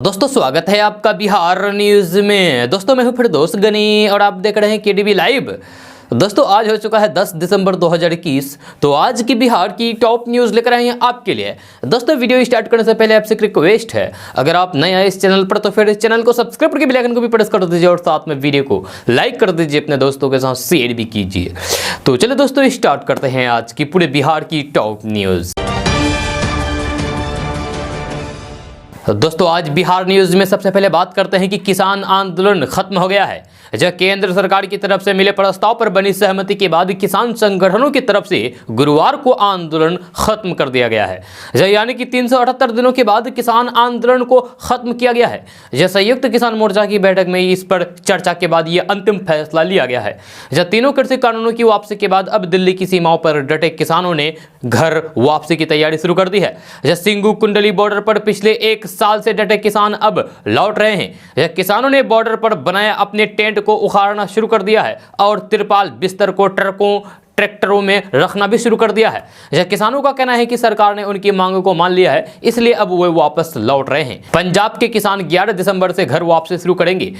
दोस्तों स्वागत है आपका बिहार न्यूज में। दोस्तों मैं हूं फिरदौस गनी और आप देख रहे हैं केडीवी लाइव। दोस्तों आज हो चुका है 10 दिसंबर 2021। तो आज की बिहार की टॉप न्यूज लेकर आए हैं आपके लिए। दोस्तों वीडियो स्टार्ट करने से पहले आपसे एक रिक्वेस्ट है, अगर आप नए आए इस चैनल पर तो फिर इस चैनल को सब्सक्राइब करके बेल आइकन को भी प्रेस कर दीजिए और साथ में वीडियो को लाइक कर दीजिए, अपने दोस्तों के साथ शेयर भी कीजिए। तो चलिए दोस्तों स्टार्ट करते हैं आज की पूरे बिहार की टॉप न्यूज। दोस्तों आज बिहार न्यूज में सबसे पहले बात करते हैं कि किसान आंदोलन खत्म हो गया है। जब केंद्र सरकार की तरफ से मिले प्रस्ताव पर बनी सहमति के बाद किसान संगठनों की तरफ से गुरुवार को आंदोलन खत्म कर दिया गया है। यानी कि 378 दिनों के बाद किसान आंदोलन को खत्म किया गया है। यह संयुक्त किसान मोर्चा की बैठक में इस पर चर्चा के बाद यह अंतिम फैसला लिया गया है। जब तीनों कृषि कानूनों की वापसी के बाद अब दिल्ली की सीमाओं पर डटे किसानों ने घर वापसी की तैयारी शुरू कर दी है। जब सिंगू कुंडली बॉर्डर पर पिछले एक साल से डटे किसान अब लौट रहे हैं। किसानों ने बॉर्डर पर बनाए अपने टेंट को उखाड़ना शुरू कर दिया है और तिरपाल बिस्तर को ट्रैक्टरों में रखना भी शुरू कर दिया है। किसानों का कहना है कि सरकार ने उनकी मांगों को मान लिया है, इसलिए अब वे वापस लौट रहे हैं। पंजाब के किसान 11 दिसंबर से घर वापसी शुरू करेंगे।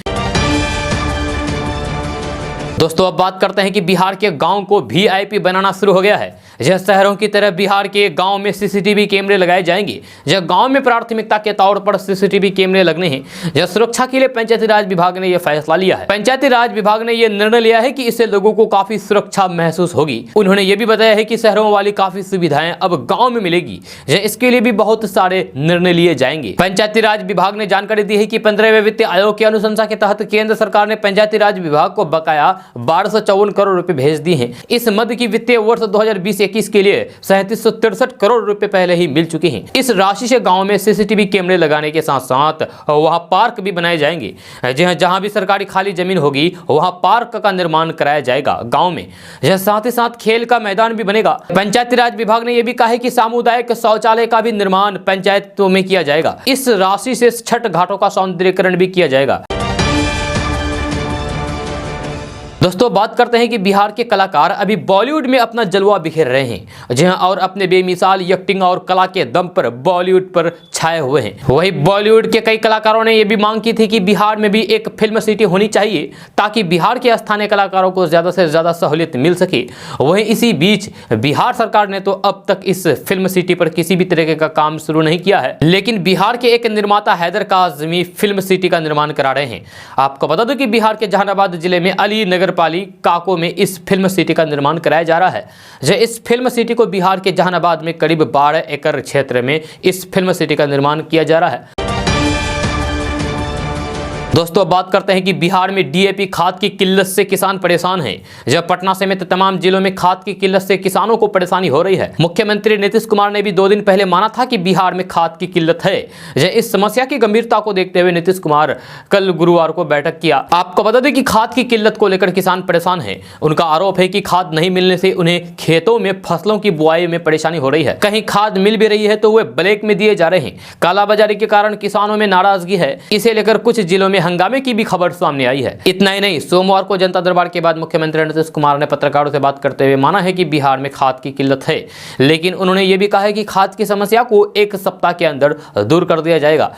दोस्तों अब बात करते हैं कि बिहार के गांव को वीआईपी बनाना शुरू हो गया है। यह शहरों की तरह बिहार के गांव में सीसीटीवी कैमरे लगाए जाएंगे। यह गांव में प्राथमिकता के तौर पर सीसीटीवी कैमरे लगने हैं। यह सुरक्षा के लिए पंचायती राज विभाग ने यह फैसला लिया है। पंचायती राज विभाग ने यह निर्णय लिया है कि इससे लोगों को काफी सुरक्षा महसूस होगी। उन्होंने यह भी बताया है कि शहरों वाली काफी सुविधाएं अब गाँव में मिलेगी। इसके लिए भी बहुत सारे निर्णय लिए जाएंगे। पंचायती राज विभाग ने जानकारी दी है कि 15वें वित्त आयोग की अनुशंसा के तहत केंद्र सरकार ने पंचायती राज विभाग को बकाया 1254 करोड़ रुपए भेज दिए हैं। इस मद की वित्तीय वर्ष 2020-21 के लिए 3763 करोड़ रुपए पहले ही मिल चुके हैं। इस राशि से गांव में सीसीटीवी कैमरे लगाने के साथ साथ वहां पार्क भी बनाए जाएंगे। जहां भी सरकारी खाली जमीन होगी वहां पार्क का निर्माण कराया जाएगा गांव में। साथ ही साथ खेल का मैदान भी बनेगा। पंचायती राज विभाग ने यह भी कहा है कि सामुदायिक शौचालय का भी निर्माण पंचायतों में किया जाएगा। इस राशि से छठ घाटों का सौंदर्यीकरण भी किया जाएगा। दोस्तों बात करते हैं कि बिहार के कलाकार अभी बॉलीवुड में अपना जलवा बिखेर रहे हैं। और अपने बेमिसाल एक्टिंग और कला के दम पर बॉलीवुड पर छाए हुए हैं। वही बॉलीवुड के कई कलाकारों ने यह भी मांग की थी कि बिहार में भी एक फिल्म सिटी होनी चाहिए ताकि बिहार के स्थानीय कलाकारों को ज्यादा से ज्यादा सहूलियत मिल सके। वहीं इसी बीच बिहार सरकार ने तो अब तक इस फिल्म सिटी पर किसी भी तरीके का काम शुरू नहीं किया है, लेकिन बिहार के एक निर्माता हैदर काज़मी फिल्म सिटी का निर्माण करा रहे हैं। आपको बता दो कि बिहार के जहानाबाद जिले में अली नगर काको में इस फिल्म सिटी का निर्माण कराया जा रहा है। इस फिल्म सिटी को बिहार के जहानाबाद में करीब 12 एकड़ क्षेत्र में इस फिल्म सिटी का निर्माण किया जा रहा है। दोस्तों बात करते हैं कि बिहार में डीएपी खाद की किल्लत से किसान परेशान हैं। जब पटना समेत तमाम जिलों में खाद की किल्लत से किसानों को परेशानी हो रही है। मुख्यमंत्री नीतीश कुमार ने भी 2 दिन पहले माना था कि बिहार में खाद की किल्लत है। इस समस्या की गंभीरता को देखते हुए नीतीश कुमार कल गुरुवार को बैठक किया। आपको बता दें कि खाद की किल्लत को लेकर किसान परेशान है। उनका आरोप है कि खाद नहीं मिलने से उन्हें खेतों में फसलों की बुआई में परेशानी हो रही है। कहीं खाद मिल भी रही है तो वे ब्लैक में दिए जा रहे हैं। कालाबाजारी के कारण किसानों में नाराजगी है। इसे लेकर कुछ जिलों में हंगामे की भी खबर सामने आई है। इतना ही नहीं, सोमवार को जनता दरबार के बाद मुख्यमंत्री नीतीश कुमार ने पत्रकारों से बात करते हुए माना है कि बिहार में खाद की किल्लत है, लेकिन उन्होंने ये भी कहा है कि खाद की समस्या को 1 सप्ताह के अंदर दूर कर दिया जाएगा।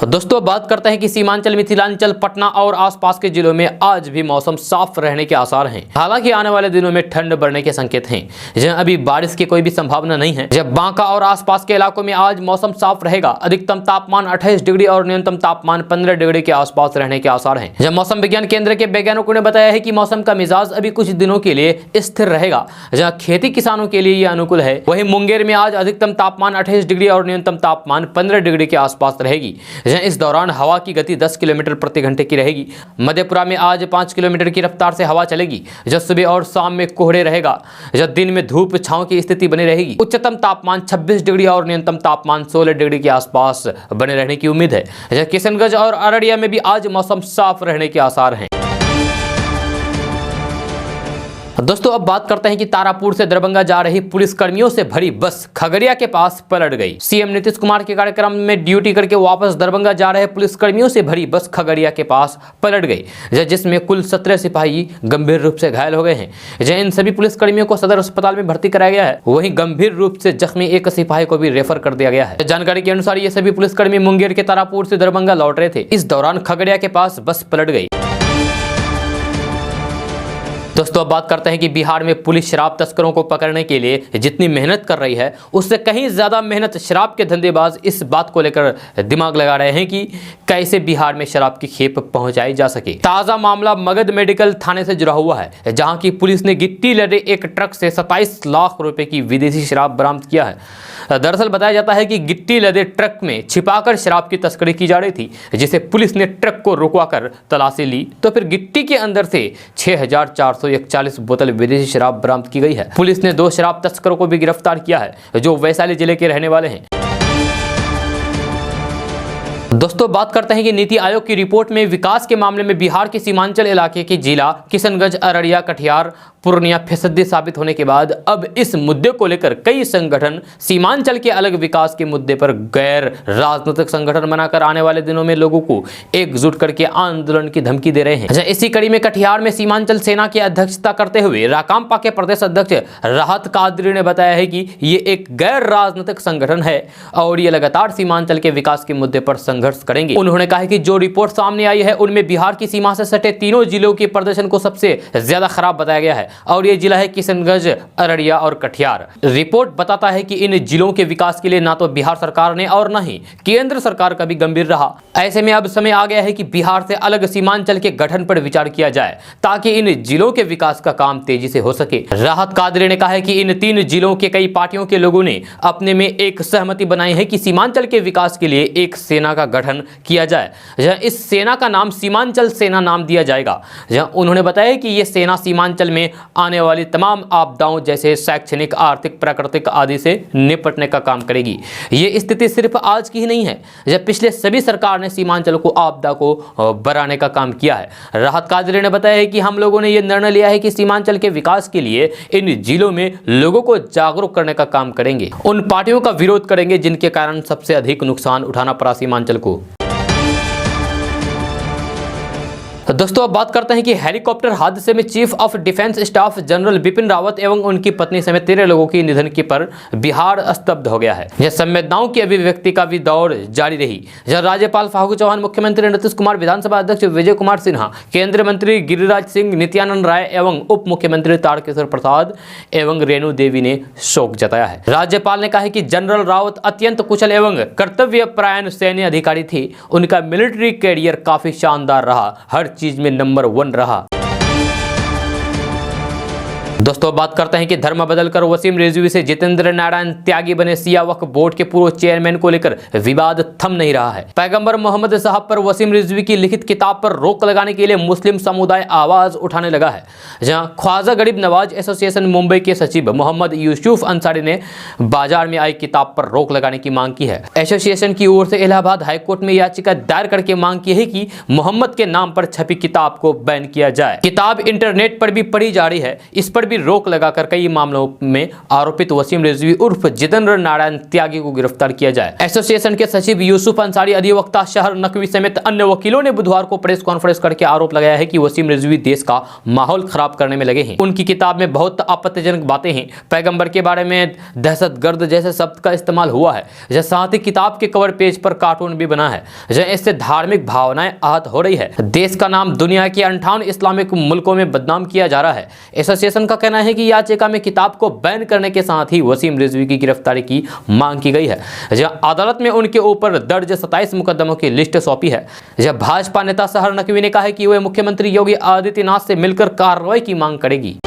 दोस्तों बात करते हैं कि सीमांचल, मिथिलांचल, पटना और आसपास के जिलों में आज भी मौसम साफ रहने के आसार हैं। हालांकि आने वाले दिनों में ठंड बढ़ने के संकेत हैं। जहां अभी बारिश की कोई भी संभावना नहीं है। जब बांका और आसपास के इलाकों में आज मौसम साफ रहेगा। अधिकतम तापमान 28 डिग्री और न्यूनतम तापमान 15 डिग्री के आसपास रहने के आसार हैं। जब मौसम विज्ञान केंद्र के वैज्ञानिकों ने बताया है कि मौसम का मिजाज अभी कुछ दिनों के लिए स्थिर रहेगा, जहाँ खेती किसानों के लिए यह अनुकूल है। वहीं मुंगेर में आज अधिकतम तापमान 28 डिग्री और न्यूनतम तापमान 15 डिग्री के आसपास रहेगी। इस दौरान हवा की गति 10 किलोमीटर प्रति घंटे की रहेगी। मधेपुरा में आज 5 किलोमीटर की रफ्तार से हवा चलेगी। जब सुबह और शाम में कोहरे रहेगा। जब दिन में धूप छांव की स्थिति बनी रहेगी। उच्चतम तापमान 26 डिग्री और न्यूनतम तापमान 16 डिग्री के आसपास बने रहने की उम्मीद है। किशनगंज और अररिया में भी आज मौसम साफ रहने के आसार हैं। दोस्तों अब बात करते हैं कि तारापुर से दरभंगा जा रही पुलिस कर्मियों से भरी बस खगड़िया के पास पलट गई। सीएम नीतीश कुमार के कार्यक्रम में ड्यूटी करके वापस दरभंगा जा रहे पुलिस कर्मियों से भरी बस खगड़िया के पास पलट गई, जिसमें कुल 17 सिपाही गंभीर रूप से घायल हो गए हैं। इन सभी पुलिस कर्मियों को सदर अस्पताल में भर्ती कराया गया है। वहीं गंभीर रूप से जख्मी एक सिपाही को भी रेफर कर दिया गया है। जानकारी के अनुसार ये सभी पुलिसकर्मी मुंगेर के तारापुर से दरभंगा लौट रहे थे। इस दौरान खगड़िया के पास बस पलट गई। दोस्तों अब बात करते हैं कि बिहार में पुलिस शराब तस्करों को पकड़ने के लिए जितनी मेहनत कर रही है उससे कहीं ज्यादा मेहनत शराब के धंधेबाज इस बात को लेकर दिमाग लगा रहे हैं कि कैसे बिहार में शराब की खेप पहुंचाई जा सके। ताजा मामला मगध मेडिकल थाने से जुड़ा हुआ है, जहां की पुलिस ने गिट्टी लदे एक ट्रक से 27 लाख रुपए की विदेशी शराब बरामद किया है। दरअसल बताया जाता है कि गिट्टी लदे ट्रक में छिपाकर शराब की तस्करी की जा रही थी, जिसे पुलिस ने ट्रक को रुकवाकर तलाशी ली तो फिर गिट्टी के अंदर से 6441 बोतल विदेशी शराब बरामद की गई है। पुलिस ने 2 शराब तस्करों को भी गिरफ्तार किया है, जो वैशाली जिले के रहने वाले हैं। दोस्तों बात करते हैं कि नीति आयोग की रिपोर्ट में विकास के मामले में बिहार के सीमांचल इलाके के जिला किशनगंज, अररिया, कटिहार, पूर्णिया फिसदी साबित होने के बाद अब इस मुद्दे को लेकर कई संगठन सीमांचल के अलग विकास के मुद्दे पर गैर राजनीतिक संगठन बनाकर आने वाले दिनों में लोगों को एकजुट करके आंदोलन की धमकी दे रहे हैं। इसी कड़ी में कटिहार में सीमांचल सेना की अध्यक्षता करते हुए राकांपा के प्रदेश अध्यक्ष राहत कादरी ने बताया है कि ये एक गैर राजनीतिक संगठन है और ये लगातार सीमांचल के विकास के मुद्दे पर संघर्ष करेंगे। उन्होंने कहा कि जो रिपोर्ट सामने आई है उनमें बिहार की सीमा से सटे तीनों जिलों के प्रदर्शन को सबसे ज्यादा खराब बताया गया है और ये जिला है किशनगंज, अररिया और कटिहार। रिपोर्ट बताता है कि इन जिलों के विकास के लिए ना तो बिहार सरकार ने और न ही केंद्र सरकार का भी गंभीर रहा। ऐसे में अब समय आ गया है कि बिहार से अलग सीमांचल के गठन पर विचार किया जाए ताकि इन जिलों के विकास का काम तेजी से हो सके। राहत कादरी ने कहा है कि इन 3 जिलों के कई पार्टियों के लोगों ने अपने में एक सहमति बनाई है कि सीमांचल के विकास के लिए एक सेना का गठन किया जाए। इस सेना का नाम सीमांचल सेना नाम दिया जाएगा। उन्होंने बताया कि यह सेना सीमांचल में आने वाली तमाम आपदाओं जैसे शैक्षणिक, आर्थिक, प्राकृतिक आदि से निपटने का काम करेगी। ये स्थिति सिर्फ आज की ही नहीं है, जब पिछले सभी सरकार ने सीमांचल को आपदा को बढ़ाने का काम किया है। राहत कादरी ने बताया है कि हम लोगों ने यह निर्णय लिया है कि सीमांचल के विकास के लिए इन जिलों में लोगों को जागरूक करने का काम करेंगे। उन पार्टियों का विरोध करेंगे जिनके कारण सबसे अधिक नुकसान उठाना पड़ा सीमांचल को। दोस्तों अब बात करते हैं कि हेलीकॉप्टर हादसे में chief of defence staff general Bipin Rawat एवं उनकी पत्नी समेत 13 लोगों की निधन के पर बिहार स्तब्ध हो गया है। यह संवेदनाओं की अभिव्यक्ति का भी दौर जारी रही। जहां राज्यपाल फागू चौहान, मुख्यमंत्री नीतीश कुमार, विधानसभा अध्यक्ष विजय कुमार सिन्हा, केंद्रीय मंत्री गिरिराज सिंह, नित्यानंद राय एवं उप मुख्यमंत्री तारकिशोर प्रसाद एवं रेणु देवी ने शोक जताया है। राज्यपाल ने कहा है कि जनरल रावत अत्यंत कुशल एवं कर्तव्यपरायण सैन्य अधिकारी थे। उनका मिलिट्री कैरियर काफी शानदार रहा, हर चीज में नंबर 1 रहा। दोस्तों बात करते हैं कि धर्म बदलकर वसीम रिजवी से जितेंद्र नारायण त्यागी बने सिया वक्फ बोर्ड के पूर्व चेयरमैन को लेकर विवाद थम नहीं रहा है। पैगंबर मोहम्मद साहब पर वसीम रिजवी की लिखित किताब पर रोक लगाने के लिए मुस्लिम समुदाय आवाज उठाने लगा है। जहां ख्वाजा गरीब नवाज एसोसिएशन मुंबई के सचिव मोहम्मद यूसुफ अंसारी ने बाजार में आई किताब पर रोक लगाने की मांग की है। एसोसिएशन की ओर से इलाहाबाद हाईकोर्ट में याचिका दायर करके मांग की है कि मोहम्मद के नाम पर छपी किताब को बैन किया जाए। किताब इंटरनेट पर भी पढ़ी जा रही है, इस पर भी रोक लगाकर कई मामलों में आरोपित वसीम रिजवी उर्फ जितेंद्र नारायण त्यागी को गिरफ्तार किया जाए। एसोसिएशन के सचिव यूसुफ अंसारी, अधिवक्ता शहर नकवी समेत अन्य वकीलों ने बुधवार को प्रेस कॉन्फ्रेंस करके आरोप लगाया है कि वसीम रिजवी देश का माहौल खराब करने में लगे हैं। उनकी किताब में बहुत आपत्तिजनक बातें हैं। पैगंबर के बारे में दहशतगर्द जैसे शब्द का इस्तेमाल हुआ है। साथ ही किताब के कवर पेज पर कार्टून भी बना है। इससे धार्मिक भावनाएं आहत हो रही है। देश का नाम दुनिया के 58 इस्लामिक मुल्कों में बदनाम किया जा रहा है। एसोसिएशन का कहना है कि याचिका में किताब को बैन करने के साथ ही वसीम रिजवी की गिरफ्तारी की मांग की गई है। जहां अदालत में उनके ऊपर दर्ज 27 मुकदमों की लिस्ट सौंपी है। जहां भाजपा नेता शहर नकवी ने कहा है कि वह मुख्यमंत्री योगी आदित्यनाथ से मिलकर कार्रवाई की मांग करेगी।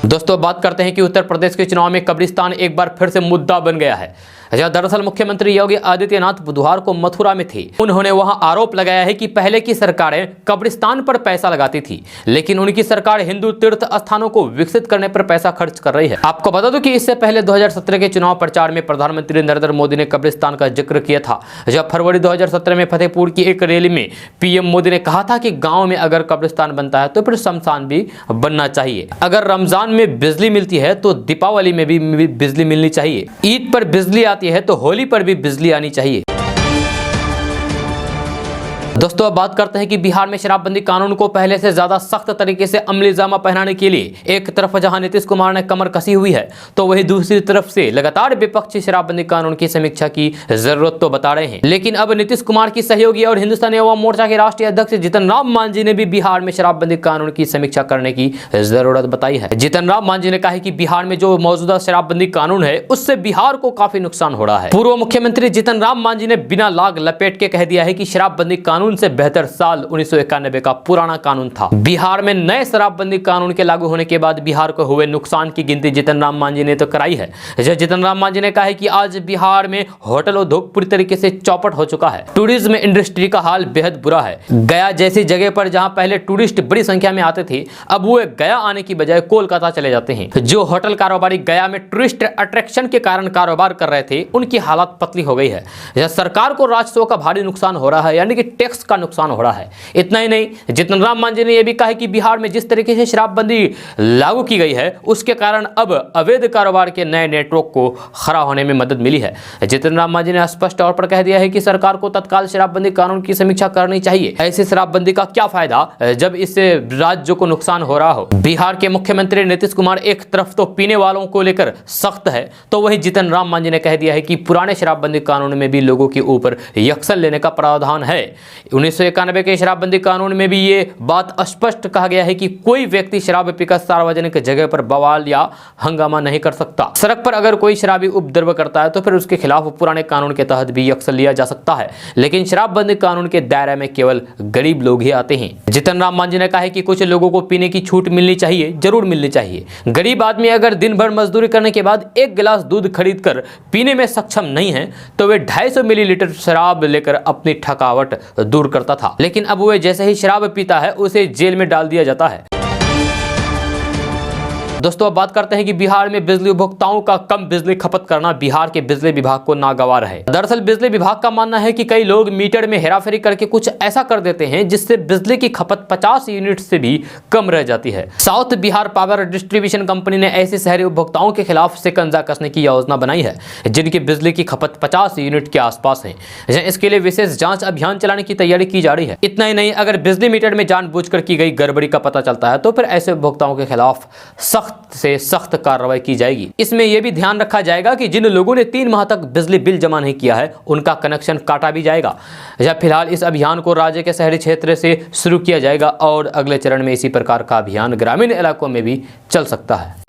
दोस्तों बात करते हैं कि उत्तर प्रदेश के चुनाव में कब्रिस्तान एक बार फिर से मुद्दा बन गया है। जहां दरअसल मुख्यमंत्री योगी आदित्यनाथ बुधवार को मथुरा में थे। उन्होंने वहां आरोप लगाया है कि पहले की सरकारें कब्रिस्तान पर पैसा लगाती थी, लेकिन उनकी सरकार हिंदू तीर्थ स्थानों को विकसित करने पर पैसा खर्च कर रही है। आपको बता दूं कि इससे पहले 2017 के चुनाव प्रचार में प्रधानमंत्री नरेंद्र मोदी ने कब्रिस्तान का जिक्र किया था। जब फरवरी 2017 में फतेहपुर की एक रैली में पीएम मोदी ने कहा था कि गांव में अगर कब्रिस्तान बनता है तो फिर शमशान भी बनना चाहिए। अगर रमजान में बिजली मिलती है तो दीपावली में भी बिजली मिलनी चाहिए। ईद पर बिजली आती है तो होली पर भी बिजली आनी चाहिए। दोस्तों अब बात करते हैं कि बिहार में शराबबंदी कानून को पहले से ज्यादा सख्त तरीके से अमली जामा पहनाने के लिए एक तरफ जहां नीतीश कुमार ने कमर कसी हुई है, तो वहीं दूसरी तरफ से लगातार विपक्षी शराबबंदी कानून की समीक्षा की जरूरत तो बता रहे हैं। लेकिन अब नीतीश कुमार की सहयोगी और हिंदुस्तानी अवाम मोर्चा के राष्ट्रीय अध्यक्ष जीतन राम मांझी ने भी बिहार में शराबबंदी कानून की समीक्षा करने की जरूरत बताई है। जीतन राम मांझी ने कहा है कि बिहार में जो मौजूदा शराबबंदी कानून है उससे बिहार को काफी नुकसान हो रहा है। पूर्व मुख्यमंत्री जीतन राम मांझी ने बिना लाग लपेट के कह दिया है कि शराबबंदी कानून से बेहतर साल 1991 का पुराना कानून था। बिहार में नए शराबबंदी कानून के लागू होने के बाद बिहार को हुए नुकसान की गिनती जीतन राम मांझी ने तो कराई है। जीतन राम मांझी ने कहा है कि आज बिहार में होटल उद्योग पूरी तरीके से चौपट हो चुका है। टूरिज्म इंडस्ट्री का हाल बेहद बुरा है। गया जैसी जगह पर जहां पहले टूरिस्ट बड़ी संख्या में आते थे, अब वो गया आने की बजाय कोलकाता चले जाते हैं। जो होटल कारोबारी गया में टूरिस्ट अट्रैक्शन के कारण कारोबार कर रहे थे, उनकी हालत पतली हो गई है। सरकार को राजस्व का भारी नुकसान हो रहा है, यानी कि टैक्स का नुकसान हो रहा है। इतना ही नहीं, जीतन राम मांझी ने यह भी कहा है कि बिहार में जिस तरीके से शराबबंदी लागू की गई है उसके कारण अब अवैध कारोबार के नए नेटवर्क को खड़ा होने में मदद मिली है। जीतन राम मांझी ने स्पष्ट तौर पर कह दिया है कि सरकार को तत्काल शराबबंदी कानून की समीक्षा करनी चाहिए। ऐसी शराबबंदी का क्या फायदा जब इससे राज्य को नुकसान हो रहा हो। बिहार के मुख्यमंत्री नीतीश कुमार एक तरफ तो पीने वालों को लेकर सख्त है, तो वहीं जीतन राम मांझी ने कह दिया है कि पुराने शराबबंदी कानून में भी लोगों के ऊपर एक्शन लेने का प्रावधान है। 1991 के शराबबंदी कानून में भी ये बात स्पष्ट कहा गया है कि कोई व्यक्ति शराब पीकर सार्वजनिक जगह पर बवाल या हंगामा नहीं कर सकता। सड़क पर अगर कोई शराबी उपद्रव करता है तो फिर उसके खिलाफ पुराने कानून के तहत भी एक्शन लिया जा सकता है, लेकिन शराबबंदी कानून के दायरे में केवल गरीब लोग ही आते हैं। जीतन राम मांझी ने कहा है कि कुछ लोगों को पीने की छूट मिलनी चाहिए, जरूर मिलनी चाहिए। गरीब आदमी अगर दिन भर मजदूरी करने के बाद एक गिलास दूध खरीद कर पीने में सक्षम नहीं है तो वे 250 मिलीलीटर शराब लेकर अपनी थकावट दूर करता था, लेकिन अब वे जैसे ही शराब पीता है उसे जेल में डाल दिया जाता है। दोस्तों अब बात करते हैं कि बिहार में बिजली उपभोक्ताओं का कम बिजली खपत करना बिहार के बिजली विभाग को नागवार है। दरअसल बिजली विभाग का मानना है कि कई लोग मीटर में हेराफेरी करके कुछ ऐसा कर देते हैं जिससे बिजली की खपत 50 यूनिट से भी कम रह जाती है। South Bihar power distribution company ने ऐसे शहरी उपभोक्ताओं के खिलाफ शिकंजा कसने की योजना बनाई है जिनकी बिजली की खपत 50 यूनिट के आसपास है। इसके लिए विशेष जांच अभियान चलाने की तैयारी की जा रही है। इतना ही नहीं, अगर बिजली मीटर में जानबूझकर की गई गड़बड़ी का पता चलता है तो फिर ऐसे उपभोक्ताओं के खिलाफ सख्त से सख्त कार्रवाई की जाएगी। इसमें यह भी ध्यान रखा जाएगा कि जिन लोगों ने 3 माह तक बिजली बिल जमा नहीं किया है उनका कनेक्शन काटा भी जाएगा। फिलहाल इस अभियान को राज्य के शहरी क्षेत्र से शुरू किया जाएगा और अगले चरण में इसी प्रकार का अभियान ग्रामीण इलाकों में भी चल सकता है।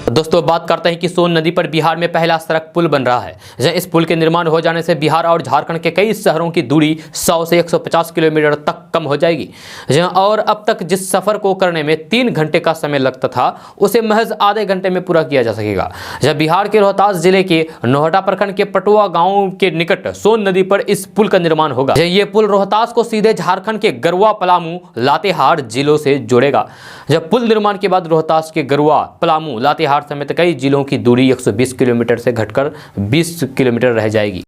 दोस्तों बात करते हैं कि सोन नदी पर बिहार में पहला सड़क पुल बन रहा है। इस पुल के निर्माण हो जाने से बिहार और झारखंड के कई शहरों की दूरी 100 से 150 किलोमीटर तक कम हो जाएगी। और अब तक जिस सफर को करने में 3 घंटे का समय लगता था उसे महज आधे घंटे में पूरा किया जा सकेगा। बिहार के रोहतास जिले के नोहटा प्रखंड के पटुआ गांव के निकट सोन नदी पर इस पुल का निर्माण होगा। ये पुल रोहतास को सीधे झारखंड के गरुआ, पलामू, लातेहार जिलों से जोड़ेगा। पुल निर्माण के बाद रोहतास के गरुआ, पलामू, लातेहार समेत कई जिलों की दूरी 120 किलोमीटर से घटकर 20 किलोमीटर रह जाएगी।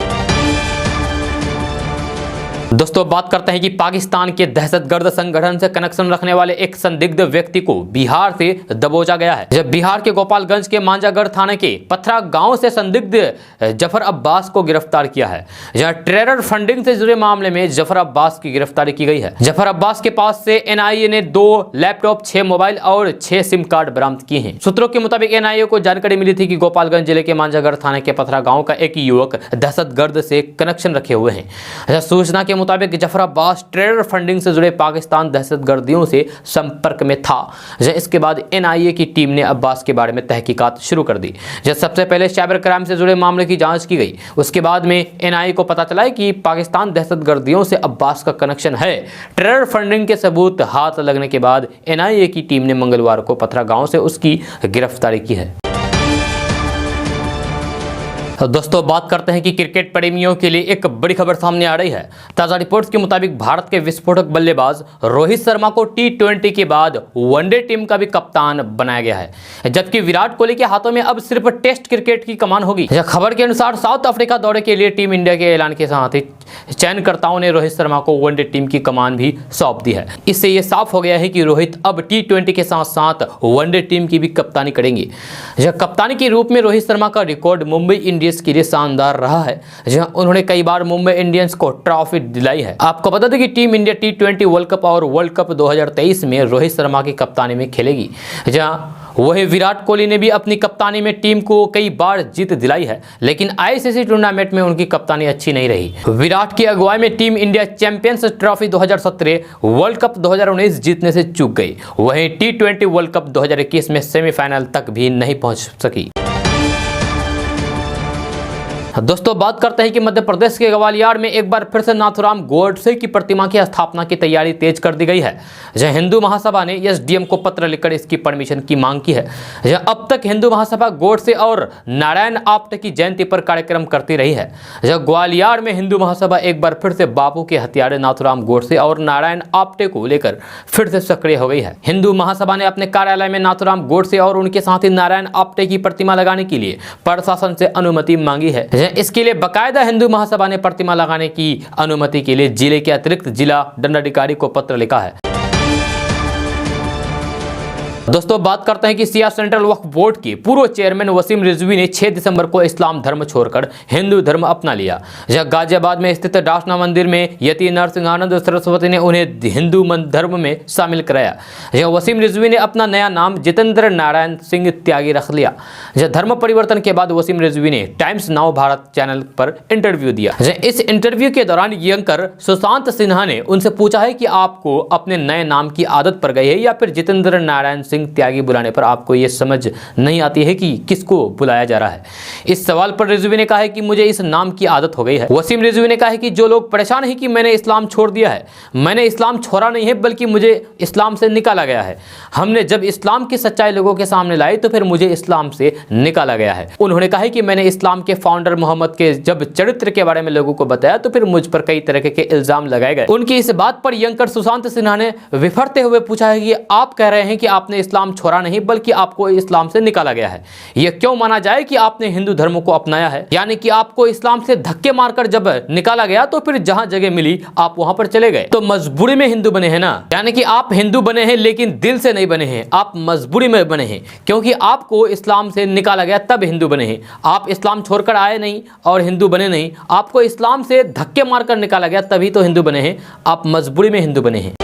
दोस्तों बात करते हैं कि पाकिस्तान के दहशतगर्द संगठन से कनेक्शन रखने वाले एक संदिग्ध व्यक्ति को बिहार से दबोचा गया है। जब बिहार के गोपालगंज के मांझागढ़ थाने के पथरा गांव से संदिग्ध जफर अब्बास को गिरफ्तार किया है। जहां टेरर फंडिंग से जुड़े मामले में जफर अब्बास की गिरफ्तारी की गई है। जफर अब्बास के पास से एनआईए ने 2 लैपटॉप, 6 मोबाइल और 6 सिम कार्ड बरामद किए हैं। सूत्रों के मुताबिक एनआईए को जानकारी मिली थी कि गोपालगंज जिले के मांझागढ़ थाने के पथरा गाँव का एक युवक दहशतगर्द से कनेक्शन रखे हुए हैं। सूचना के मुताबिक जफर अब्बास टेरर फंडिंग से जुड़े पाकिस्तान दहशतगर्दियों से संपर्क में था। इसके बाद एनआईए की टीम ने अब्बास के बारे में तहकीकात शुरू कर दी। सबसे पहले साइबर क्राइम से जुड़े मामले की जांच की गई। उसके बाद में एनआईए को पता चला कि पाकिस्तान दहशतगर्दियों से अब्बास का कनेक्शन है। टेरर फंडिंग के सबूत हाथ लगने के बाद एनआईए की टीम ने मंगलवार को पथरा गांव से उसकी गिरफ्तारी की है। दोस्तों बात करते हैं कि क्रिकेट प्रेमियों के लिए एक बड़ी खबर सामने आ रही है। ताजा रिपोर्ट्स के मुताबिक भारत के विस्फोटक बल्लेबाज रोहित शर्मा को T20 के बाद वनडे टीम का भी कप्तान बनाया गया है, जबकि विराट कोहली के हाथों में अब सिर्फ टेस्ट क्रिकेट की कमान होगी। खबर के अनुसार साउथ अफ्रीका दौरे के लिए टीम इंडिया के ऐलान के साथ ही चयनकर्ताओं ने रोहित शर्मा को वनडे टीम की कमान भी सौंप दी है। इससे यह साफ हो गया है कि रोहित अब T20 के साथ साथ वनडे टीम की भी कप्तानी करेंगे। कप्तानी के रूप में रोहित शर्मा का रिकॉर्ड मुंबई इंडियंस के लिए शानदार रहा है, जहां उन्होंने कई बार मुंबई इंडियंस को ट्रॉफी दिलाई है। आपको बता दें कि team India T20 world cup और वर्ल्ड कप 2023 में रोहित शर्मा की कप्तानी में खेलेगी, जहां वही विराट कोहली ने भी अपनी कप्तानी में टीम को कई बार जीत दिलाई है, लेकिन ICC टूर्नामेंट में उनकी कप्तानी अच्छी नहीं रही। विराट की अगुवाई में team India champions trophy 2017, world cup 2019 जीतने से चूक गई। वहीं T20 वर्ल्ड कप 2021 में सेमीफाइनल तक भी नहीं पहुंच सकी। दोस्तों बात करते हैं कि मध्य प्रदेश के ग्वालियर में एक बार फिर से नाथूराम गोडसे की प्रतिमा की स्थापना की तैयारी तेज कर दी गई है। जहां हिंदू महासभा ने SDM को पत्र लिखकर इसकी परमिशन की मांग की है। जहां अब तक हिंदू महासभा गोडसे और नारायण आप्टे की जयंती पर कार्यक्रम करती रही है। जहां ग्वालियर में हिंदू महासभा एक बार फिर से बापू के हत्यारे नाथूराम गोडसे और नारायण आप्टे को लेकर फिर से सक्रिय हो गई है। हिंदू महासभा ने अपने कार्यालय में नाथूराम गोडसे और उनके साथी नारायण आप्टे की प्रतिमा लगाने के लिए प्रशासन से अनुमति मांगी है। इसके लिए बाकायदा हिंदू महासभा ने प्रतिमा लगाने की अनुमति के लिए जिले के अतिरिक्त जिला दंडाधिकारी को पत्र लिखा है। दोस्तों बात करते हैं कि सिया सेंट्रल वक्फ बोर्ड के पूर्व चेयरमैन वसीम रिजवी ने 6 दिसंबर को इस्लाम धर्म छोड़कर हिंदू धर्म अपना लिया। जहां गाजियाबाद में स्थित डासना मंदिर में यति नरसिंहानंद सरस्वती ने उन्हें हिंदू धर्म में शामिल कराया। जहां वसीम रिजवी ने अपना नया नाम जितेंद्र नारायण सिंह त्यागी रख लिया। जहां धर्म परिवर्तन के बाद वसीम रिजवी ने टाइम्स नाउ भारत चैनल पर इंटरव्यू दिया। इस इंटरव्यू के दौरान एंकर सुशांत सिन्हा ने उनसे पूछा है कि आपको अपने नए नाम की आदत पड़ गई है या फिर जितेंद्र नारायण सिंह त्यागी बुलाने पर आपको यह समझ नहीं आती है कि किसको बुलाया जा रहा है। इस सवाल पर रिजवी ने कहा है कि मुझे इस नाम की आदत हो गई है। वसीम रिजवी ने कहा है कि जो लोग परेशान हैं कि मैंने इस्लाम छोड़ दिया है, मैंने इस्लाम छोड़ा नहीं है बल्कि मुझे इस्लाम से निकाला गया है। हमने जब इस्लाम की सच्चाई लोगों के सामने लाई तो फिर मुझे इस्लाम से निकाला गया है। उन्होंने कहा है कि मैंने इस्लाम के फाउंडर मोहम्मद के जब चरित्र के बारे में लोगों को बताया तो फिर मुझ पर कई तरह के इल्जाम लगाए गए। उनकी इस बात पर एंकर सुशांत सिन्हा ने विफरते हुए पूछा है कि आप कह रहे हैं कि आपने इस्लाम छोड़ा नहीं बल्कि आपको इस्लाम से निकाला गया है। यह क्यों माना जाए कि आपने हिंदू धर्म को अपनाया है? यानी कि आपको इस्लाम से धक्के मारकर जब निकाला गया तो फिर जहां जगह मिली आप वहां पर चले गए, तो मजबूरी में हिंदू बने हैं ना। यानी कि आप हिंदू बने हैं लेकिन दिल से नहीं बने हैं, आप मजबूरी में बने हैं क्योंकि आपको इस्लाम से निकाला गया तब हिंदू बने हैं। आप इस्लाम छोड़कर आए नहीं और हिंदू बने नहीं, आपको इस्लाम से धक्के मारकर निकाला गया तभी तो हिंदू बने हैं, आप मजबूरी में हिंदू बने हैं।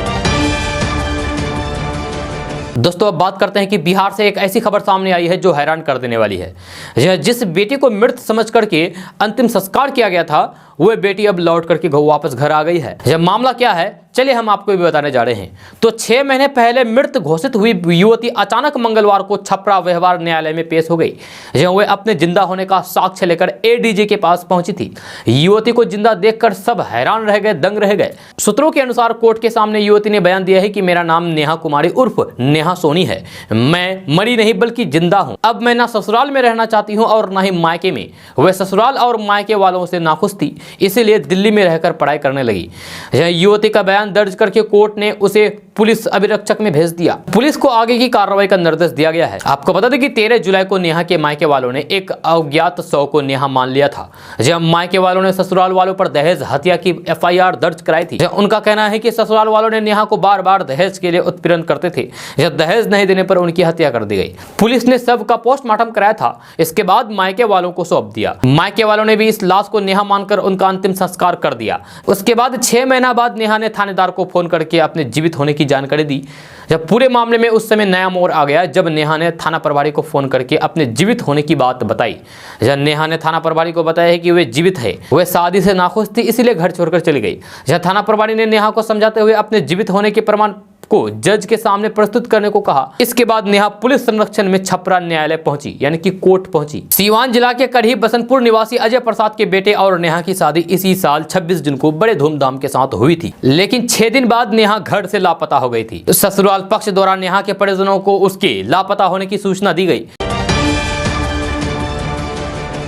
दोस्तों अब बात करते हैं कि बिहार से एक ऐसी खबर सामने आई है जो हैरान कर देने वाली है। जिस बेटी को मृत समझ करके अंतिम संस्कार किया गया था वह बेटी अब लौट करके वापस घर आ गई है। जब मामला क्या है चलिए हम आपको भी बताने जा रहे हैं। तो 6 महीने पहले मृत घोषित हुई युवती अचानक मंगलवार को छपरा व्यवहार न्यायालय में पेश हो गई, जहां वह अपने जिंदा होने का साक्ष्य लेकर ADJ के पास पहुंची थी। युवती को जिंदा देखकर सब हैरान रह गए, दंग रह गए। सूत्रों के अनुसार कोर्ट के सामने युवती ने बयान दिया है कि मेरा नाम नेहा कुमारी उर्फ नेहा सोनी है, मैं मरी नहीं बल्कि जिंदा हूं। अब मैं ना ससुराल में रहना चाहती हूं और ना ही मायके में। वह ससुराल और मायके वालों से नाखुश थी, इसीलिए दिल्ली में रहकर पढ़ाई करने लगी। युवती का बयान दर्ज करके कोर्ट ने उसे पुलिस अभिरक्षक में भेज दिया। पुलिस को आगे की कार्रवाई का निर्देश दिया गया है। आपको बता दें कि 13 जुलाई को नेहा के मायके वालों ने एक अज्ञात शव को नेहा मान लिया था। जब मायके वालों ने ससुराल वालों पर दहेज हत्या की FIR दर्ज कराई थी। उनका कहना है कि ससुराल वालों ने नेहा को बार बार दहेज के लिए उत्पीड़न करते थे। जब दहेज नहीं देने पर उनकी हत्या कर दी गई। पुलिस ने शव का पोस्टमार्टम कराया था, इसके बाद मायके वालों को सौंप दिया। मायके वालों ने भी इस लाश को नेहा मानकर उनका अंतिम संस्कार कर दिया। उसके बाद 6 महीना बाद नेहा ने थानेदार को फोन करके अपने जीवित होने की जानकारी दी। जब पूरे मामले में उस समय नया मोड़ आ गया जब नेहा ने थाना प्रभारी को फोन करके अपने जीवित होने की बात बताई। जब नेहा ने थाना प्रभारी को बताया है कि वे जीवित है, वे शादी से नाखुश थी इसलिए घर छोड़कर चली गई। जब थाना प्रभारी ने नेहा को समझाते हुए अपने जीवित होने के प्रमाण को जज के सामने प्रस्तुत करने को कहा। इसके बाद नेहा पुलिस संरक्षण में छपरा न्यायालय पहुंची, यानी कि कोर्ट पहुंची। सीवान जिला के कढ़ी बसंतपुर निवासी अजय प्रसाद के बेटे और नेहा की शादी इसी साल 26 जून को बड़े धूमधाम के साथ हुई थी, लेकिन 6 दिन बाद नेहा घर से लापता हो गई थी। ससुराल पक्ष द्वारा नेहा के परिजनों को उसके लापता होने की सूचना दी गई।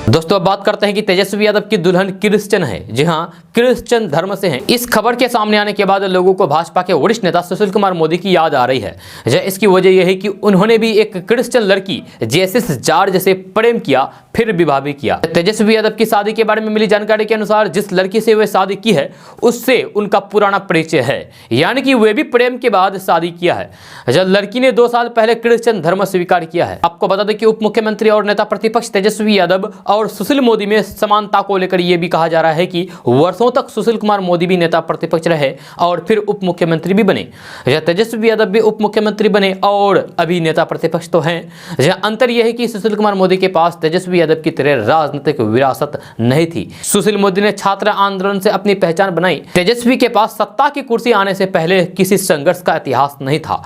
दोस्तों अब बात करते हैं कि तेजस्वी यादव की दुल्हन क्रिश्चियन है। जी हां, क्रिश्चियन धर्म से हैं। इस खबर के सामने आने के बाद लोगों को भाजपा के वरिष्ठ नेता सुशील कुमार मोदी की याद आ रही है। इसकी वजह यह है कि उन्होंने भी एक क्रिश्चियन लड़की जेसिस जॉर्ज से प्रेम किया, फिर विवाह भी किया। तेजस्वी यादव की शादी के बारे में मिली जानकारी के अनुसार जिस लड़की से वे शादी की है उससे उनका पुराना परिचय है, यानी कि वे भी प्रेम के बाद शादी किया है। जब लड़की ने 2 साल पहले क्रिश्चियन धर्म स्वीकार किया है। आपको बता दें कि उप मुख्यमंत्री और नेता प्रतिपक्ष तेजस्वी यादव और सुशील मोदी में समानता को लेकर यह भी कहा जा रहा है कि वर्षों तक सुशील कुमार मोदी भी नेता प्रतिपक्ष रहे और फिर उप मुख्यमंत्री भी बने। तेजस्वी यादव भी उप मुख्यमंत्री बने और अभी नेता प्रतिपक्ष तो हैं। अंतर यह है कि सुशील कुमार मोदी के पास तेजस्वी यादव की तरह राजनीतिक विरासत नहीं थी। सुशील मोदी ने छात्र आंदोलन से अपनी पहचान बनाई। तेजस्वी के पास सत्ता की कुर्सी आने से पहले किसी संघर्ष का इतिहास नहीं था।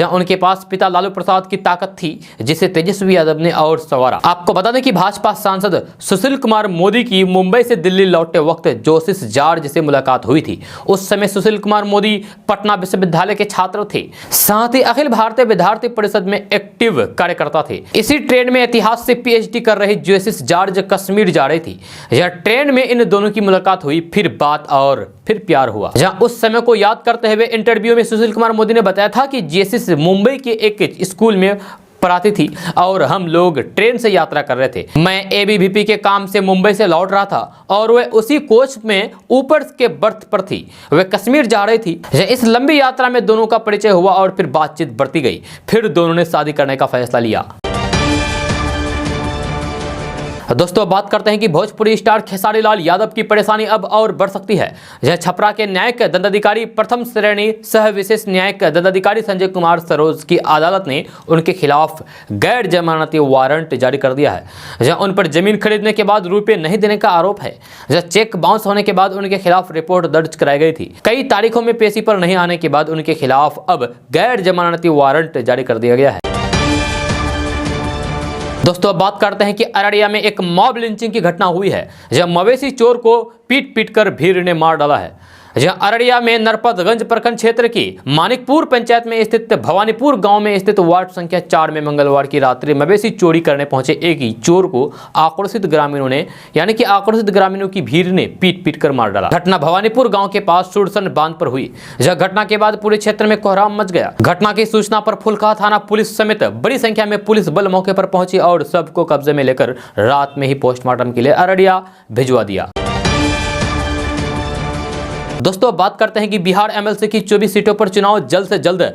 उनके पास पिता लालू प्रसाद की ताकत थी जिसे तेजस्वी यादव ने और संवारा। आपको बता दें कि भाजपा सांसद सुशील कुमार मोदी की मुंबई से दिल्ली लौटते वक्त जेसिस जॉर्ज से मुलाकात हुई थी। उस समय सुशील कुमार मोदी पटना विश्वविद्यालय के छात्र थे, साथ ही अखिल भारतीय विद्यार्थी परिषद में एक्टिव कार्यकर्ता थे। इसी ट्रेन में इतिहास से पीएचडी कर रही जेसिस जॉर्ज कश्मीर जा रही थी। ट्रेन में इन दोनों की मुलाकात हुई, फिर बात और फिर प्यार हुआ। उस समय को याद करते हुए इंटरव्यू में सुशील कुमार मोदी ने बताया था कि जेसिस मुंबई के एक स्कूल में पढ़ाती थी और हम लोग ट्रेन से यात्रा कर रहे थे। मैं एबीवीपी के काम से मुंबई से लौट रहा था और वह उसी कोच में ऊपर के बर्थ पर थी। वह कश्मीर जा रही थी। इस लंबी यात्रा में दोनों का परिचय हुआ और फिर बातचीत बढ़ती गई। फिर दोनों ने शादी करने का फैसला लिया। दोस्तों बात करते हैं कि भोजपुरी स्टार खेसारी लाल यादव की परेशानी अब और बढ़ सकती है। छपरा के न्यायिक दंडाधिकारी प्रथम श्रेणी सह विशेष न्यायिक दंडाधिकारी संजय कुमार सरोज की अदालत ने उनके खिलाफ गैर जमानती वारंट जारी कर दिया है। उन पर जमीन खरीदने के बाद रुपए नहीं देने का आरोप है। चेक बाउंस होने के बाद उनके खिलाफ रिपोर्ट दर्ज कराई गई थी। कई तारीखों में पेशी पर नहीं आने के बाद उनके खिलाफ अब गैर जमानती वारंट जारी कर दिया गया है। दोस्तों अब बात करते हैं कि अररिया में एक मॉब लिंचिंग की घटना हुई है। जब मवेशी चोर को पीट पीट कर भीड़ ने मार डाला है। अररिया में नरपतगंज प्रखंड क्षेत्र की मानिकपुर पंचायत में स्थित भवानीपुर गांव में स्थित वार्ड संख्या 4 में मंगलवार की रात्रि मवेशी चोरी करने पहुंचे एक ही चोर को आक्रोशित ग्रामीणों की भीड़ ने पीट पीट कर मार डाला। घटना भवानीपुर गांव के पास सुरसन बांध पर हुई। घटना के बाद पूरे क्षेत्र में कोहराम मच गया। घटना की सूचना पर फुलका थाना पुलिस समेत बड़ी संख्या में पुलिस बल मौके पर पहुंची और सबको कब्जे में लेकर रात में ही पोस्टमार्टम के लिए अररिया भिजवा दिया। दोस्तों बात करते हैं कि बिहार एमएलसी की 24 सीटों पर चुनाव जल्द से जल्द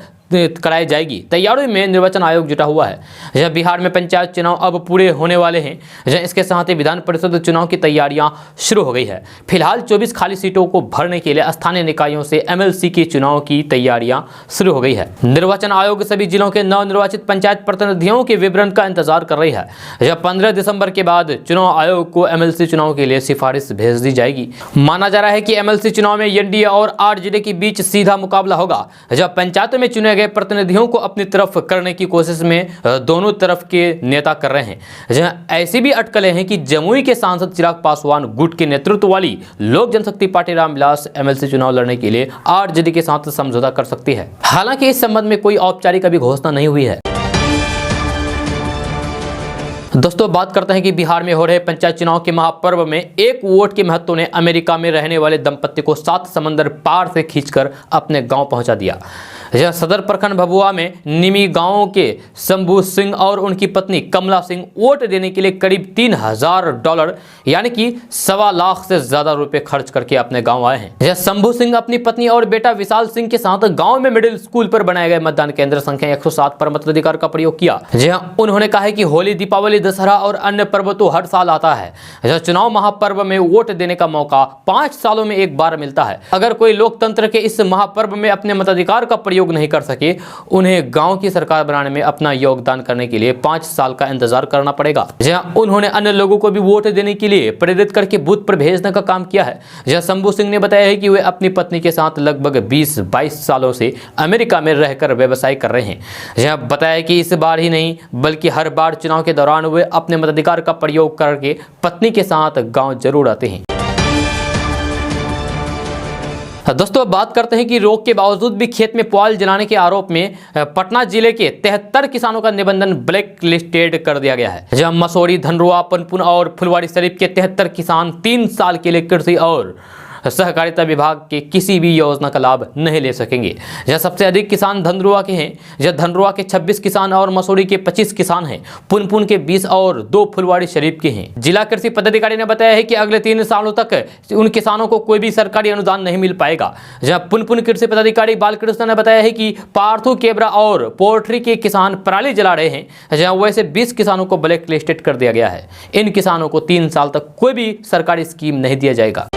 कराई जाएगी। तैयारी में निर्वाचन आयोग जुटा हुआ है। बिहार में पंचायत चुनाव अब पूरे होने वाले हैं। इसके साथ ही विधान परिषद चुनाव की तैयारियां शुरू हो गई है। फिलहाल 24 खाली सीटों को भरने के लिए स्थानीय निकायों से एमएलसी के चुनाव की तैयारियां शुरू हो गई है। निर्वाचन आयोग सभी जिलों के नवनिर्वाचित पंचायत प्रतिनिधियों के विवरण का इंतजार कर रही है। 15 दिसंबर के बाद चुनाव आयोग को एमएलसी चुनाव के लिए सिफारिश भेज दी जाएगी। माना जा रहा है कि एमएलसी चुनाव में एनडीए और आरजेडी के बीच सीधा मुकाबला होगा। जब पंचायतों में चुने प्रतिनिधियों को अपनी तरफ करने की कोशिश में दोनों तरफ के नेता कर रहे हैं। ऐसी भी अटकलें हैं कि जमुई के सांसद चिराग पासवान गुट के नेतृत्व वाली लोक जनशक्ति पार्टी रामविलास एमएलसी चुनाव लड़ने के लिए आरजेडी के साथ समझौता कर सकती है। हालांकि इस संबंध में कोई औपचारिक अभी घोषणा नहीं हुई है। दोस्तों बात करते हैं कि बिहार में हो रहे पंचायत चुनाव के महापर्व में एक वोट के महत्व ने अमेरिका में रहने वाले दंपत्ति को 7 समंदर पार से खींचकर अपने गांव पहुंचा दिया। सदर प्रखंड भभुआ में निमी गांव के शंभू सिंह और उनकी पत्नी कमला सिंह वोट देने के लिए करीब $3000 यानी कि 1.25 लाख से ज्यादा रुपए खर्च करके अपने गांव आए हैं। शंभू सिंह अपनी पत्नी और बेटा विशाल सिंह के साथ गांव में मिडिल स्कूल पर बनाए गए मतदान केंद्र संख्या 107 पर मताधिकार का प्रयोग किया। उन्होंने कहा है कि होली, दीपावली, दशहरा और अन्य पर्व तो हर साल आता है। चुनाव महापर्व में वोट देने का मौका 5 सालों में एक बार मिलता है। अगर कोई लोकतंत्र के इस महापर्व में अपने मताधिकार का प्रयोग नहीं कर सके, उन्हें गांव की सरकार बनाने में अपना योगदान करने के लिए 5 साल का इंतजार करना पड़ेगा। उन्होंने अन्य लोगों को भी वोट देने के लिए प्रेरित करके बूथ पर भेजने का काम किया है। शंभू सिंह ने बताया है कि वे अपनी पत्नी के साथ लगभग 20-22 सालों से अमेरिका में रहकर व्यवसाय कर रहे हैं। बताया कि इस बार ही नहीं बल्कि हर बार चुनाव के दौरान वे अपने मताधिकार का प्रयोग करके पत्नी के साथ गांव जरूर आते हैं। दोस्तों बात करते हैं कि रोक के बावजूद भी खेत में पुआल जलाने के आरोप में पटना जिले के 73 किसानों का निबंधन ब्लैक लिस्टेड कर दिया गया है। जहां मसौरी, धनरुआ, पनपुन और फुलवारी शरीफ के 73 किसान 3 साल के लिए कृषि और सहकारिता विभाग के किसी भी योजना का लाभ नहीं ले सकेंगे। जहां सबसे अधिक किसान धनरुआ के हैं, जहां धनरुआ के 26 किसान और मसूरी के 25 किसान हैं, पुनपुन के 20 और 2 फुलवारी शरीफ के हैं। जिला कृषि पदाधिकारी ने बताया है कि अगले 3 सालों तक उन किसानों को कोई भी सरकारी अनुदान नहीं मिल पाएगा। जहां पुनपुन कृषि पदाधिकारी बालकृष्ण ने बताया है कि पार्थू, केबरा और पोल्ट्री के किसान पराली जला रहे हैं। जहां वैसे 20 किसानों को ब्लैक लिस्टेड कर दिया गया है। इन किसानों को 3 साल तक कोई भी सरकारी स्कीम नहीं दिया जाएगा।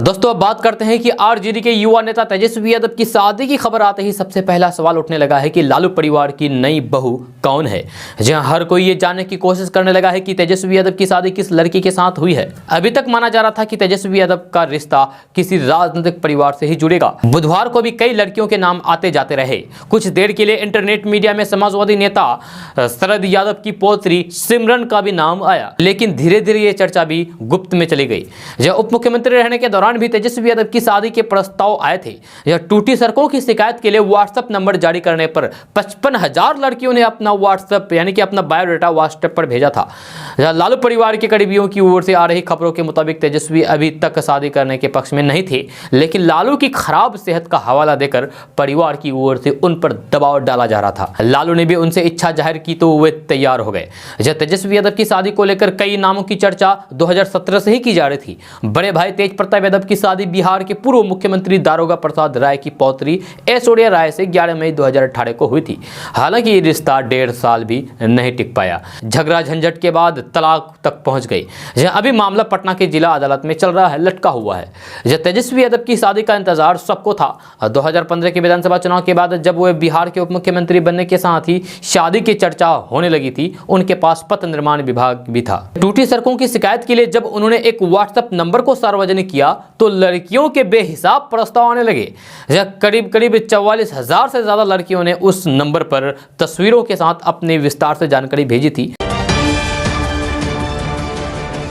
दोस्तों अब बात करते हैं कि आरजेडी के युवा नेता तेजस्वी यादव की शादी की खबर आते ही सबसे पहला सवाल उठने लगा है कि लालू परिवार की नई बहू कौन है। जहां हर कोई ये जानने की कोशिश करने लगा है कि तेजस्वी यादव की शादी किस लड़की के साथ हुई है। अभी तक माना जा रहा था कि तेजस्वी यादव का रिश्ता किसी राजनीतिक परिवार से ही जुड़ेगा। बुधवार को भी कई लड़कियों के नाम आते जाते रहे। कुछ देर के लिए इंटरनेट मीडिया में समाजवादी नेता शरद यादव की पौत्री सिमरन का भी नाम आया, लेकिन धीरे धीरे ये चर्चा भी गुप्त में चली गई। जब उप मुख्यमंत्री रहने के दौरान भी तेजस्वी यादव की शादी के प्रस्ताव आए थे। यह टूटी सड़कों की शिकायत के लिए व्हाट्सएप नंबर जारी करने पर 55,000 लड़कियों ने अपना व्हाट्सएप यानी कि अपना बायोडाटा व्हाट्सएप पर भेजा था। लालू परिवार के करीबियों की ओर से आ रही खबरों के मुताबिक तेजस्वी अभी तक शादी करने के पक्ष में नहीं थे, लेकिन लालू की खराब सेहत का हवाला देकर परिवार की ओर से उन पर दबाव डाला जा रहा था। लालू ने भी उनसे इच्छा जाहिर की तो वे तैयार हो गए। जब तेजस्वी यादव की शादी को लेकर कई नामों की चर्चा 2017 से ही की जा रही थी। बड़े भाई तेज प्रताप यादव की शादी बिहार के पूर्व मुख्यमंत्री दारोगा प्रसाद राय की पौत्री ऐश्वर्या राय से 11 मई 2018 को हुई थी। हालांकि ये रिश्ता 1.5 साल भी नहीं टिक पाया। झगड़ा झंझट के बाद तलाक तक पहुंच गई। अभी मामला पटना के जिला अदालत में चल रहा है, लटका हुआ है। जब तेजस्वी यादव की शादी का इंतजार सबको था। 2015 के विधानसभा चुनाव के बाद जब वे बिहार के उप मुख्यमंत्री बनने के साथ ही शादी की चर्चा होने लगी थी, उनके पास पथ निर्माण विभाग भी था। टूटी सड़कों की शिकायत के लिए जब उन्होंने एक व्हाट्सएप नंबर को सार्वजनिक किया तो लड़कियों के बेहिसाब प्रस्ताव आने लगे। करीब 44,000 से ज्यादा लड़कियों ने उस नंबर पर तस्वीरों के साथ अपनी विस्तार से जानकारी भेजी थी।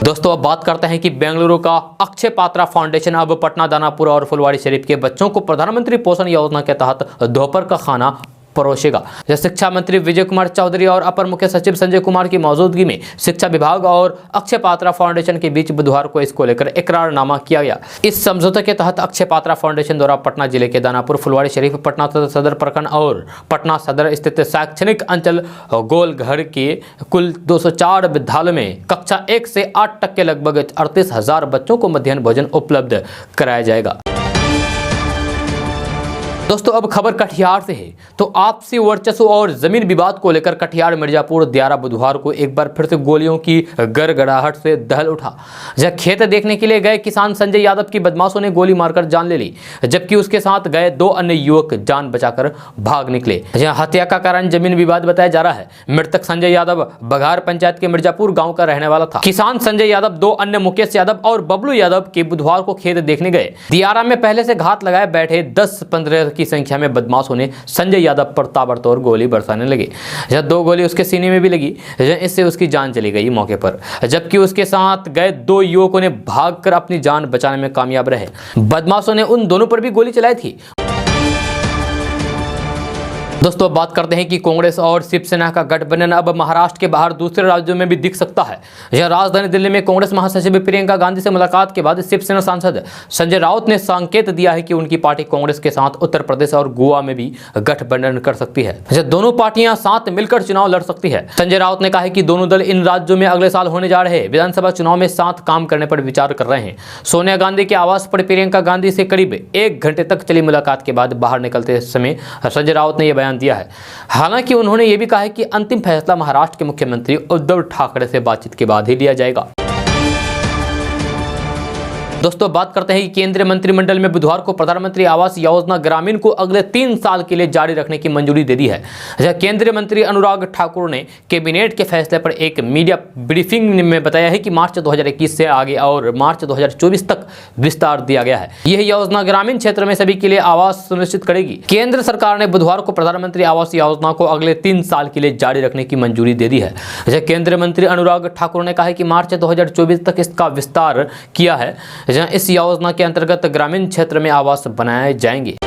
दोस्तों अब बात करते हैं कि बेंगलुरु का अक्षय पात्रा फाउंडेशन अब पटना, दानापुर और फुलवारी शरीफ के बच्चों को प्रधानमंत्री पोषण योजना के तहत दोपहर का खाना परोसेगा। शिक्षा मंत्री विजय कुमार चौधरी और अपर मुख्य सचिव संजय कुमार की मौजूदगी में शिक्षा विभाग और अक्षय पात्रा फाउंडेशन के बीच बुधवार को इसको लेकर इकरारनामा किया गया। इस समझौते के तहत अक्षय पात्रा फाउंडेशन द्वारा पटना जिले के दानापुर, फुलवारी शरीफ, पटना सदर प्रखंड और पटना सदर स्थित शैक्षणिक अंचल गोलघर के कुल 204 विद्यालयों में कक्षा 1 से 8 तक के लगभग 38,000 बच्चों को मध्याह्न भोजन उपलब्ध कराया जाएगा। दोस्तों अब खबर कटिहार से है। तो आपसी वर्चस्व और जमीन विवाद को लेकर कटिहार, मिर्जापुर, दियारा बुधवार को एक बार फिर से गोलियों की गड़गड़ाहट से दहल उठा। जब खेत देखने के लिए गए किसान संजय यादव की बदमाशों ने गोली मारकर जान ले ली, जबकि उसके साथ गए 2 अन्य युवक जान बचाकर भाग निकले। हत्या का कारण जमीन विवाद बताया जा रहा है। मृतक संजय यादव बघार पंचायत के मिर्जापुर गाँव का रहने वाला था। किसान संजय यादव 2 अन्य मुकेश यादव और बबलू यादव के बुधवार को खेत देखने गए। दियारा में पहले से घात लगाए बैठे 10-15 की संख्या में बदमाशों ने संजय यादव पर ताबड़तोड़ गोली बरसाने लगे। जब 2 गोली उसके सीने में भी लगी, इससे उसकी जान चली गई मौके पर, जबकि उसके साथ गए 2 युवकों ने भागकर अपनी जान बचाने में कामयाब रहे। बदमाशों ने उन दोनों पर भी गोली चलाई थी। दोस्तों अब बात करते हैं कि कांग्रेस और शिवसेना का गठबंधन अब महाराष्ट्र के बाहर दूसरे राज्यों में भी दिख सकता है। यह राजधानी दिल्ली में कांग्रेस महासचिव प्रियंका गांधी से मुलाकात के बाद शिवसेना सांसद संजय राउत ने संकेत दिया है कि उनकी पार्टी कांग्रेस के साथ उत्तर प्रदेश और गोवा में भी गठबंधन कर सकती है। दोनों पार्टियां साथ मिलकर चुनाव लड़ सकती है। संजय राउत ने कहा है कि दोनों दल इन राज्यों में अगले साल होने जा रहे विधानसभा चुनाव में साथ काम करने पर विचार कर रहे हैं। सोनिया गांधी के आवास पर प्रियंका गांधी से करीब 1 घंटे तक चली मुलाकात के बाद बाहर निकलते समय संजय राउत ने यह बयान दिया है। हालांकि उन्होंने यह भी कहा है कि अंतिम फैसला महाराष्ट्र के मुख्यमंत्री उद्धव ठाकरे से बातचीत के बाद ही लिया जाएगा। दोस्तों बात करते हैं कि केंद्रीय मंत्रिमंडल में बुधवार को प्रधानमंत्री आवास योजना ग्रामीण को अगले 3 साल के लिए जारी रखने की मंजूरी दे दी है। केंद्रीय मंत्री अनुराग ठाकुर ने कैबिनेट के फैसले पर एक मीडिया ब्रीफिंग में बताया है कि मार्च 2021 से आगे और मार्च 2024 तक विस्तार दिया गया है। यह योजना ग्रामीण क्षेत्र में सभी के लिए आवास सुनिश्चित करेगी। केंद्र सरकार ने बुधवार को प्रधानमंत्री आवास योजना को अगले 3 साल के लिए जारी रखने की मंजूरी दे दी है। केंद्रीय मंत्री अनुराग ठाकुर ने कहा है कि मार्च 2024 तक इसका विस्तार किया है। जहां इस योजना के अंतर्गत ग्रामीण क्षेत्र में आवास बनाए जाएंगे।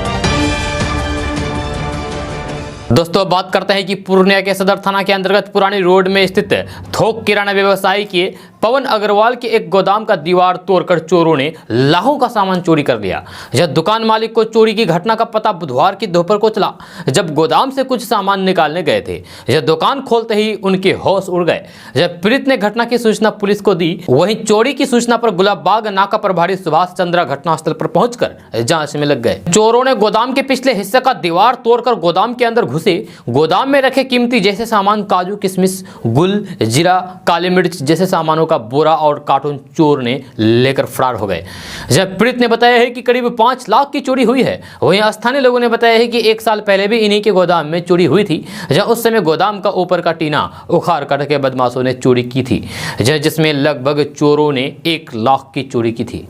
दोस्तों अब बात करते हैं कि पूर्णिया के सदर थाना के अंतर्गत पुरानी रोड में स्थित थोक किराना व्यवसायी के पवन अग्रवाल के एक गोदाम का दीवार तोड़कर चोरों ने लाखों का सामान चोरी कर लिया। यह दुकान मालिक को चोरी की घटना का पता बुधवार की दोपहर को चला, जब गोदाम से कुछ सामान निकालने गए थे। यह दुकान खोलते ही उनके होश उड़ गए। जब पीड़ित ने घटना की सूचना पुलिस को दी, वहीं चोरी की सूचना पर गुलाबबाग नाका प्रभारी सुभाष चंद्रा घटनास्थल पर पहुंचकर जांच में लग गए। चोरों ने गोदाम के पिछले हिस्से का दीवार तोड़कर गोदाम के अंदर घुसे। गोदाम में रखे कीमती जैसे सामान काजू, किशमिश, गुल, जीरा, काली मिर्च जैसे सामानों का बोरा और कार्टून चोर ने लेकर फरार हो गए। जब पीड़ित ने बताया है कि करीब 5 लाख की चोरी हुई है। वहीं स्थानीय लोगों ने बताया है कि 1 साल पहले भी इन्हीं के गोदाम में चोरी हुई थी, जहां उस समय गोदाम का ऊपर का टीना उखाड़ करके बदमाशों ने चोरी की थी, जिसमें लगभग चोरों ने 1 लाख की चोरी की थी।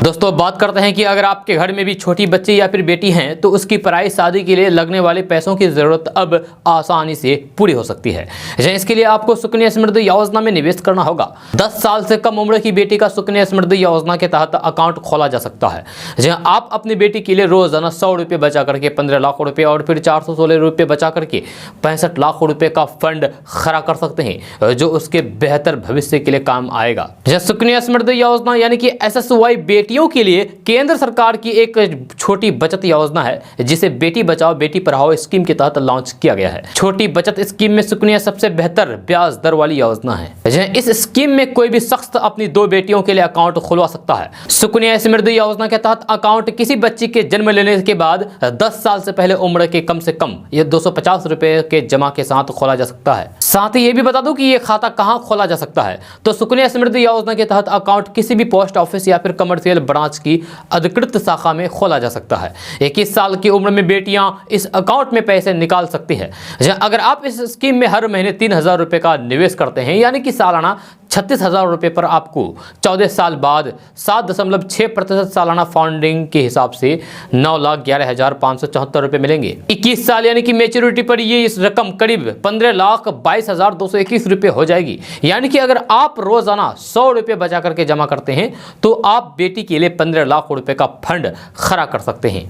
दोस्तों बात करते हैं कि अगर आपके घर में भी छोटी बच्ची या फिर बेटी हैं तो उसकी पढ़ाई शादी के लिए लगने वाले पैसों की जरूरत अब आसानी से पूरी हो सकती है। इसके लिए आपको सुकन्या समृद्धि योजना में निवेश करना होगा। 10 साल से कम उम्र की बेटी का सुकन्या समृद्धि योजना के तहत अकाउंट खोला जा सकता है, जहां आप अपनी बेटी के लिए रोजाना 100 रुपये बचा करके 15 लाख रुपये और फिर 416 रुपये बचा करके 65 लाख रुपये का फंड खड़ा कर सकते हैं, जो उसके बेहतर भविष्य के लिए काम आएगा। सुकन्या समृद्धि योजना यानी कि SSY बेटियों के लिए केंद्र सरकार की एक छोटी बचत योजना है, जिसे बेटी बचाओ बेटी पढ़ाओ स्कीम के तहत लॉन्च किया गया है। छोटी बचत स्कीम में सुकन्या सबसे बेहतर ब्याज दर वाली योजना है। इस स्कीम में कोई भी शख्स अपनी 2 बेटियों के लिए अकाउंट खुलवा सकता है। सुकन्या समृद्धि योजना के तहत अकाउंट किसी बच्ची के जन्म लेने के बाद 10 साल से पहले उम्र के कम से कम ये 250 रुपए के जमा के साथ खोला जा सकता है। साथ ही ये भी बता दूं कि ये खाता कहां खोला जा सकता है। तो सुकन्या समृद्धि योजना के तहत अकाउंट किसी भी पोस्ट ऑफिस या फिर कमर्शियल ब्रांच की अधिकृत शाखा में खोला जा सकता है। 21 साल की उम्र में बेटियां इस अकाउंट में पैसे निकाल सकती हैं। अगर आप इस स्कीम में हर महीने 3000 रुपए का निवेश करते हैं, यानी कि सालाना 36,000 रुपये पर आपको 14 साल बाद 7.6% सालाना फंडिंग के हिसाब से 9,11,574 रुपये मिलेंगे। 21 साल यानी कि मैच्योरिटी पर ये इस रकम करीब 15,22,221 रुपये हो जाएगी। यानी कि अगर आप रोजाना 100 रुपये बचा करके जमा करते हैं तो आप बेटी के लिए 15 लाख रुपये का फंड खड़ा कर सकते हैं।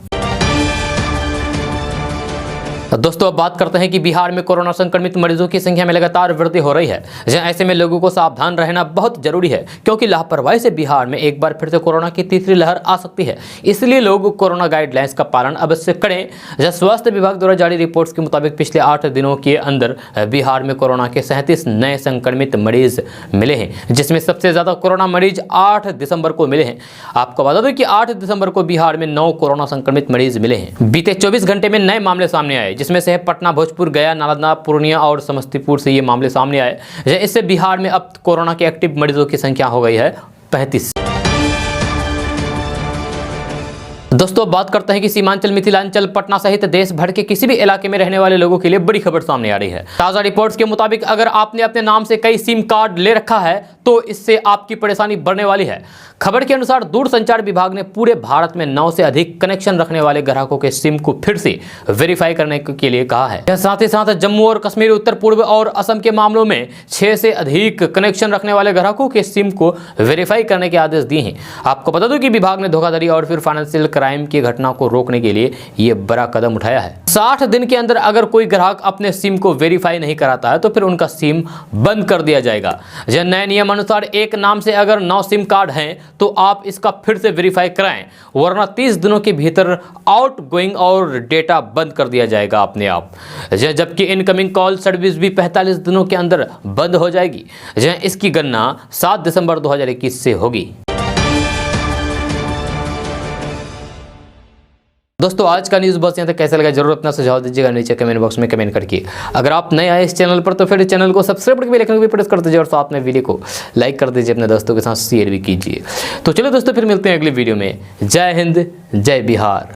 दोस्तों अब बात करते हैं कि बिहार में कोरोना संक्रमित मरीजों की संख्या में लगातार वृद्धि हो रही है। ऐसे में लोगों को सावधान रहना बहुत जरूरी है, क्योंकि लापरवाही से बिहार में एक बार फिर से कोरोना की तीसरी लहर आ सकती है। इसलिए लोग कोरोना गाइडलाइंस का पालन अवश्य करें। स्वास्थ्य विभाग द्वारा जारी रिपोर्ट्स के मुताबिक पिछले 8 दिनों के अंदर बिहार में कोरोना के 37 नए संक्रमित मरीज मिले हैं, जिसमें सबसे ज्यादा कोरोना मरीज 8 दिसंबर को मिले हैं। आपको बता दें कि 8 दिसंबर को बिहार में 9 कोरोना संक्रमित मरीज मिले हैं। बीते 24 घंटे में नए मामले सामने आए, जिसमें से पटना, भोजपुर, गया, नालंदा, पूर्णिया और समस्तीपुर से ये मामले सामने आए। इससे बिहार में अब कोरोना के एक्टिव मरीजों की संख्या हो गई है 35। दोस्तों बात करते हैं कि सीमांचल, मिथिलांचल, पटना सहित देश भर के किसी भी इलाके में रहने वाले लोगों के लिए बड़ी खबर सामने आ रही है। ताजा रिपोर्ट्स के मुताबिक अगर आपने अपने नाम से कई सिम कार्ड ले रखा है तो इससे आपकी परेशानी बढ़ने वाली है। खबर के अनुसार दूरसंचार विभाग ने पूरे भारत में 9 से अधिक कनेक्शन रखने वाले ग्राहकों के सिम को फिर से वेरीफाई करने के लिए कहा है। साथ ही साथ जम्मू और कश्मीर, उत्तर पूर्व और असम के मामलों में 6 से अधिक कनेक्शन रखने वाले ग्राहकों के सिम को वेरीफाई करने के आदेश दिए हैं। आपको बता दो कि विभाग ने धोखाधड़ी और फिर फाइनेंशियल क्राइम की घटना को रोकने के लिए यह बड़ा कदम उठाया है। 60 दिन के अंदर अगर कोई ग्राहक अपने सिम को वेरीफाई नहीं कराता है तो फिर उनका सिम बंद कर दिया जाएगा। यह नए नियम अनुसार एक नाम से अगर 9 सिम कार्ड हैं तो आप इसका फिर से वेरीफाई कराएं, वरना 30 दिनों के भीतर आउटगोइंग और डेटा बंद कर दिया जाएगा अपने आप। जबकि इनकमिंग कॉल सर्विस भी 45 दिनों के अंदर बंद हो जाएगी। इसकी गणना 7 दिसंबर 2021 से होगी। दोस्तों आज का न्यूज़ बस यहाँ तक। कैसा लगा जरूर अपना सुझाव दीजिएगा नीचे कमेंट बॉक्स में कमेंट करके। अगर आप नए आए इस चैनल पर तो फिर चैनल को सब्सक्राइब करके बेल आइकन को भी प्रेस कर दीजिए और साथ में वीडियो को लाइक कर दीजिए, अपने दोस्तों के साथ शेयर भी कीजिए। तो चलो दोस्तों फिर मिलते हैं अगली वीडियो में। जय हिंद, जय बिहार।